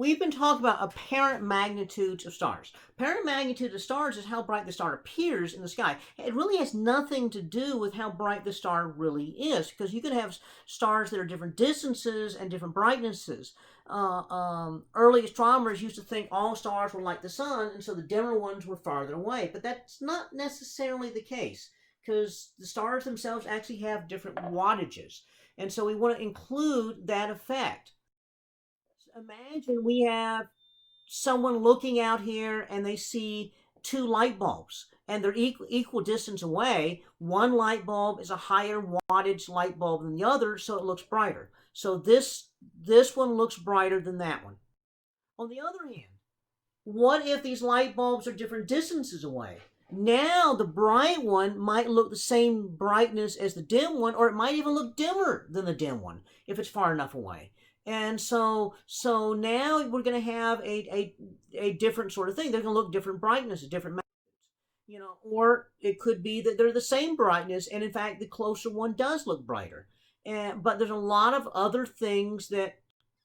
we've been talking about apparent magnitudes of stars. Apparent magnitude of stars is how bright the star appears in the sky. It really has nothing to do with how bright the star really is, because you could have stars that are different distances and different brightnesses. Early astronomers used to think all stars were like the sun, and so the dimmer ones were farther away. But that's not necessarily the case, because the stars themselves actually have different wattages. And so we want to include that effect. Imagine we have someone looking out here and they see two light bulbs and they're equal distance away. One light bulb is a higher wattage light bulb than the other, so it looks brighter. So this one looks brighter than that one. On the other hand, what if these light bulbs are different distances away? Now the bright one might look the same brightness as the dim one, or it might even look dimmer than the dim one if it's far enough away. And so now we're going to have a different sort of thing. They're going to look different brightnesses, different magnitudes, or it could be that they're the same brightness, and in fact the closer one does look brighter. But there's a lot of other things that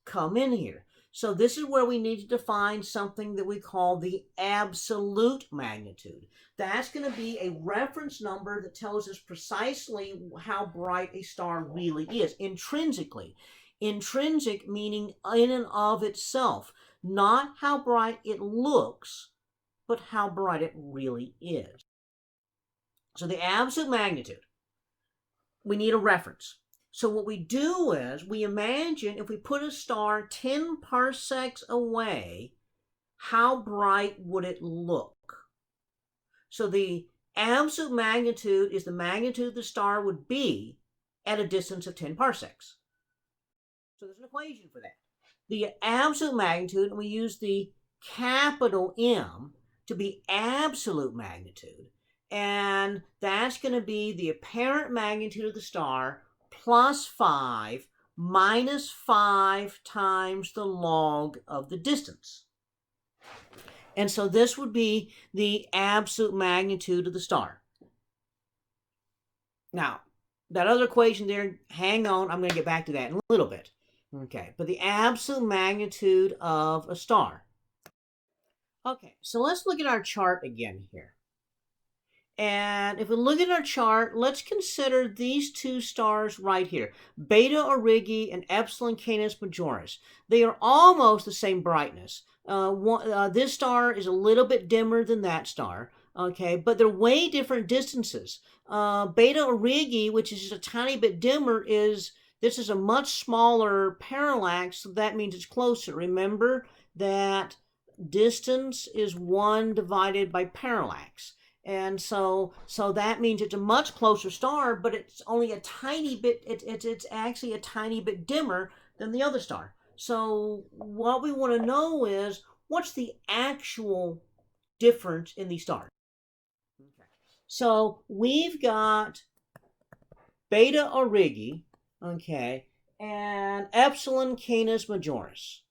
come in here. So this is where we need to define something that we call the absolute magnitude. That's going to be a reference number that tells us precisely how bright a star really is, intrinsically. Intrinsic meaning in and of itself, not how bright it looks, but how bright it really is. So the absolute magnitude, we need a reference. So what we do is we imagine if we put a star 10 parsecs away, how bright would it look? So the absolute magnitude is the magnitude the star would be at a distance of 10 parsecs. So there's an equation for that. The absolute magnitude, and we use the capital M to be absolute magnitude, and that's going to be the apparent magnitude of the star plus 5 minus 5 times the log of the distance. And so this would be the absolute magnitude of the star. Now, that other equation there, hang on, I'm going to get back to that in a little bit. Okay, but the absolute magnitude of a star. Okay, so let's look at our chart again here. And if we look at our chart, let's consider these two stars right here, Beta Aurigui and Epsilon Canis Majoris. They are almost the same brightness. This star is a little bit dimmer than that star, okay, but they're way different distances. Beta Aurigui, which is just a tiny bit dimmer, this is a much smaller parallax, so that means it's closer. Remember that distance is 1 divided by parallax. And so that means it's a much closer star, but it's only a tiny bit, it's actually a tiny bit dimmer than the other star. So what we want to know is, what's the actual difference in these stars? Okay. So we've got Beta Aurigui, okay, and Epsilon Canis Majoris.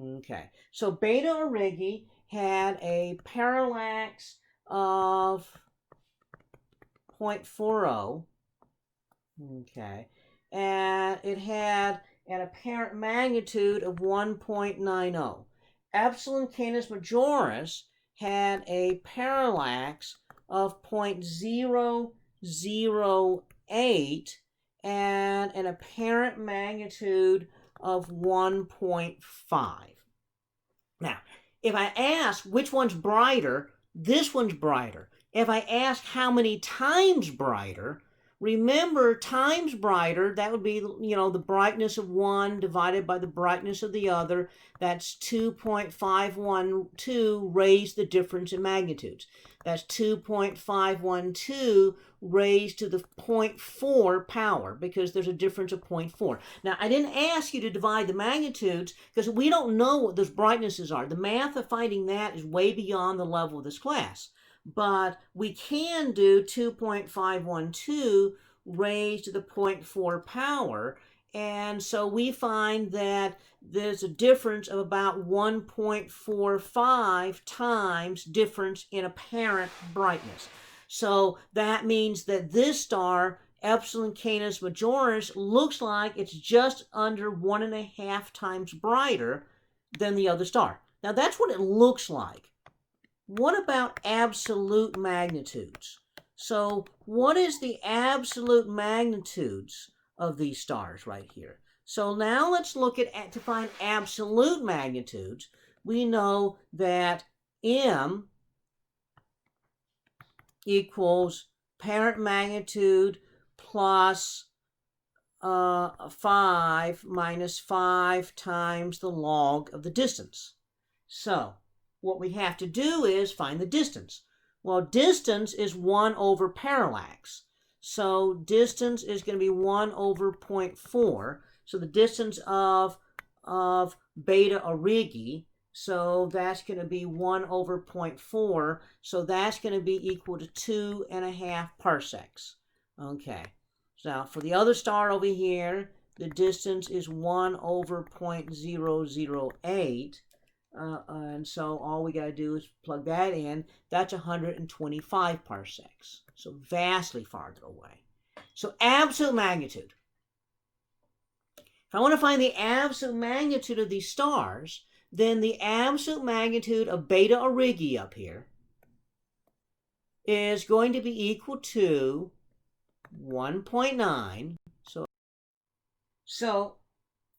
Okay, so Beta Aurigui had a parallax of 0.40, okay, and it had an apparent magnitude of 1.90. Epsilon Canis Majoris had a parallax of 0.008 and an apparent magnitude of 1.5. Now, if I ask which one's brighter, this one's brighter. If I ask how many times brighter, remember times brighter, that would be, the brightness of one divided by the brightness of the other. That's 2.512 raised the difference in magnitudes. That's 2.512 raised to the 0.4 power, because there's a difference of 0.4. Now, I didn't ask you to divide the magnitudes because we don't know what those brightnesses are. The math of finding that is way beyond the level of this class. But we can do 2.512 raised to the 0.4 power. And so we find that there's a difference of about 1.45 times difference in apparent brightness. So that means that this star, Epsilon Canis Majoris, looks like it's just under 1.5 times brighter than the other star. Now that's what it looks like. What about absolute magnitudes? So what is the absolute magnitudes of these stars right here? So now let's look at to find absolute magnitudes. We know that M equals parent magnitude plus 5 minus 5 times the log of the distance. So what we have to do is find the distance. Well, distance is 1 over parallax. So distance is going to be 1 over 0.4. So the distance of Beta Aurigui, so that's going to be 1 over 0.4. So that's going to be equal to 2.5 parsecs. Okay. So for the other star over here, the distance is 1 over 0.008. And so all we got to do is plug that in. That's 125 parsecs. So vastly farther away. So absolute magnitude. If I want to find the absolute magnitude of these stars, then the absolute magnitude of Beta Aurigui up here is going to be equal to 1.9. So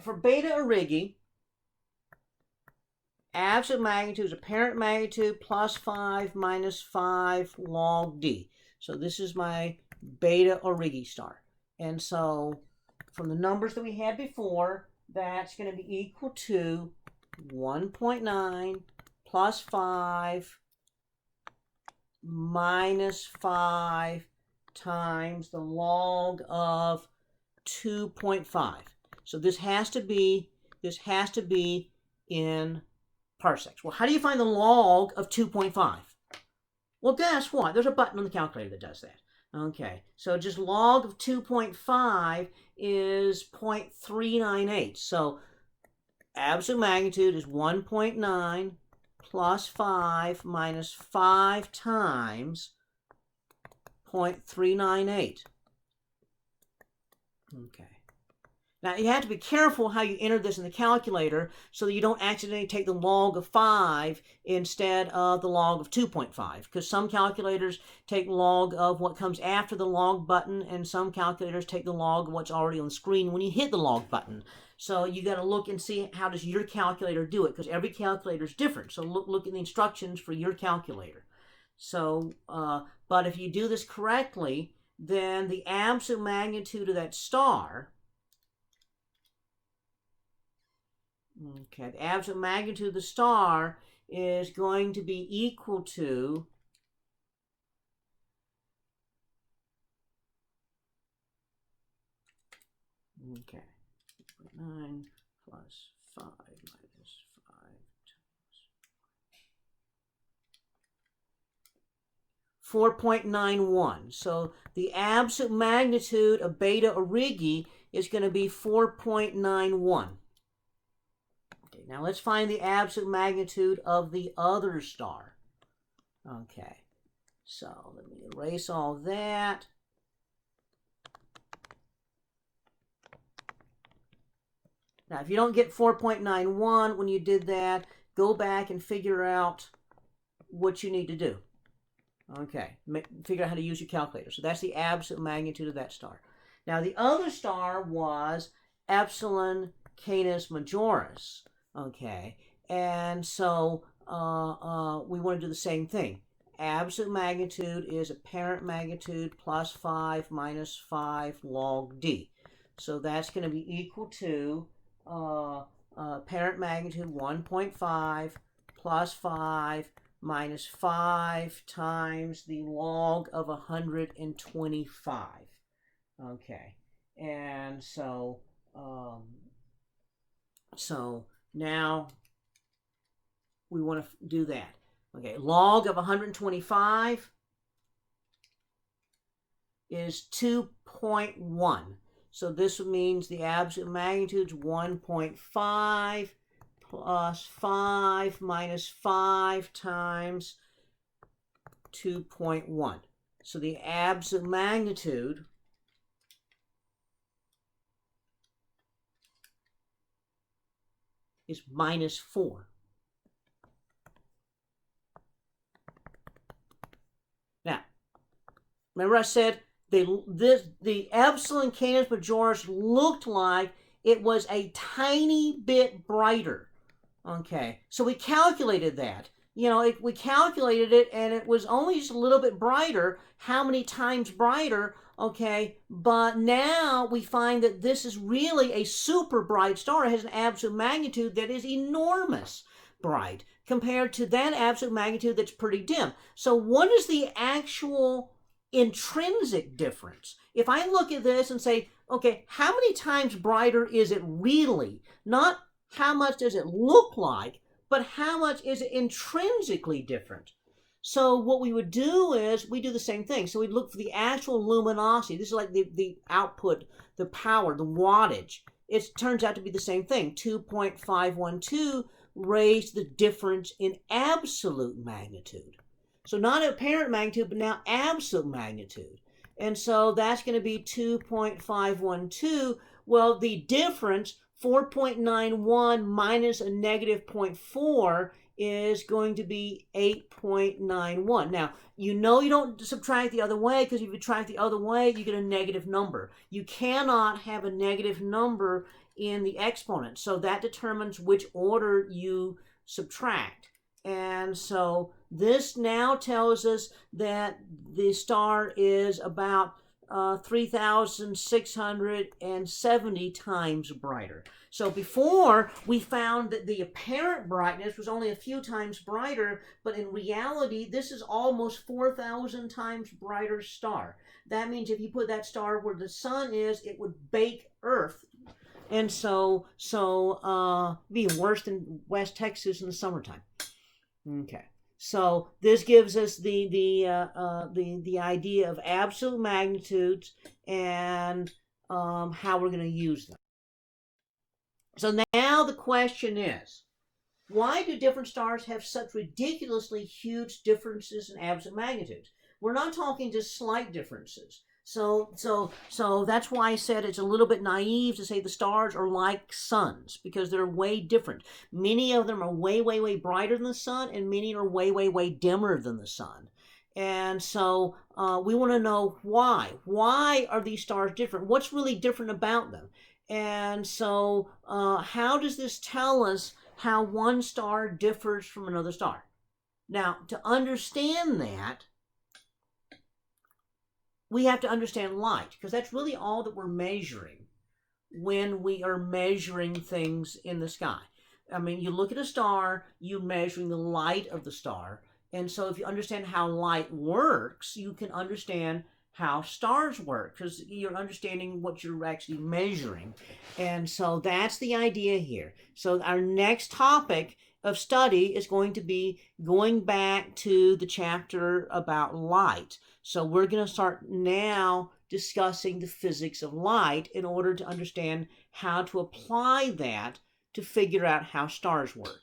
for Beta Aurigui, absolute magnitude is apparent magnitude plus 5 minus 5 log d. So this is my Beta Aurigui star. And so from the numbers that we had before, that's going to be equal to 1.9 plus 5 minus 5 times the log of 2.5. So this has to be in parsecs. Well, how do you find the log of 2.5? Well, guess what? There's a button on the calculator that does that. Okay, so just log of 2.5 is 0.398. So absolute magnitude is 1.9 plus 5 minus 5 times 0.398. Okay. Now, you have to be careful how you enter this in the calculator so that you don't accidentally take the log of 5 instead of the log of 2.5, because some calculators take log of what comes after the log button, and some calculators take the log of what's already on the screen when you hit the log button. So you got to look and see how does your calculator do it, because every calculator is different. So look at the instructions for your calculator. So, but if you do this correctly, then the absolute magnitude of that star, okay, the absolute magnitude of the star is going to be equal to okay, 9 plus 5 minus 5 times 4.91. So the absolute magnitude of Beta Aurigui is going to be 4.91. Okay, now let's find the absolute magnitude of the other star. Okay, so let me erase all that. Now, if you don't get 4.91 when you did that, go back and figure out what you need to do. Okay, figure out how to use your calculator. So that's the absolute magnitude of that star. Now, the other star was Epsilon Canis Majoris. Okay, and so we want to do the same thing. Absolute magnitude is apparent magnitude plus 5 minus 5 log d. So that's going to be equal to parent magnitude 1.5 plus 5 minus 5 times the log of 125. Okay, and so now we want to do that. Okay, log of 125 is 2.1. So this means the absolute magnitude is 1.5 plus 5 minus 5 times 2.1. So the absolute magnitude is -4. Now, remember I said the Epsilon Canis Majoris looked like it was a tiny bit brighter. Okay, so we calculated that. We calculated it, and it was only just a little bit brighter. How many times brighter? Okay, but now we find that this is really a super bright star. It has an absolute magnitude that is enormous bright compared to that absolute magnitude that's pretty dim. So what is the actual intrinsic difference? If I look at this and say, okay, how many times brighter is it really? Not how much does it look like, but how much is it intrinsically different? So what we would do is we do the same thing. So we'd look for the actual luminosity. This is like the output, the power, the wattage. It turns out to be the same thing, 2.512 raised the difference in absolute magnitude. So not apparent magnitude, but now absolute magnitude. And so that's going to be 2.512. Well, the difference, 4.91 minus a negative 0.4, is going to be 8.91. Now, you don't subtract the other way, because if you subtract the other way, you get a negative number. You cannot have a negative number in the exponent, so that determines which order you subtract. And so this now tells us that the star is about 3,670 times brighter. So before, we found that the apparent brightness was only a few times brighter, but in reality, this is almost 4,000 times brighter star. That means if you put that star where the sun is, it would bake Earth. And so be worse than West Texas in the summertime. Okay. So this gives us the idea of absolute magnitudes and how we're going to use them. So now the question is, why do different stars have such ridiculously huge differences in absolute magnitudes? We're not talking just slight differences. So that's why I said it's a little bit naive to say the stars are like suns, because they're way different. Many of them are way, way, way brighter than the sun, and many are way, way, way dimmer than the sun. And so we want to know why. Why are these stars different? What's really different about them? And so how does this tell us how one star differs from another star? Now, to understand that, we have to understand light, because that's really all that we're measuring when we are measuring things in the sky. I mean, you look at a star, you're measuring the light of the star. And so if you understand how light works, you can understand how stars work, because you're understanding what you're actually measuring. And so that's the idea here. So our next topic of study is going to be going back to the chapter about light. So we're going to start now discussing the physics of light in order to understand how to apply that to figure out how stars work.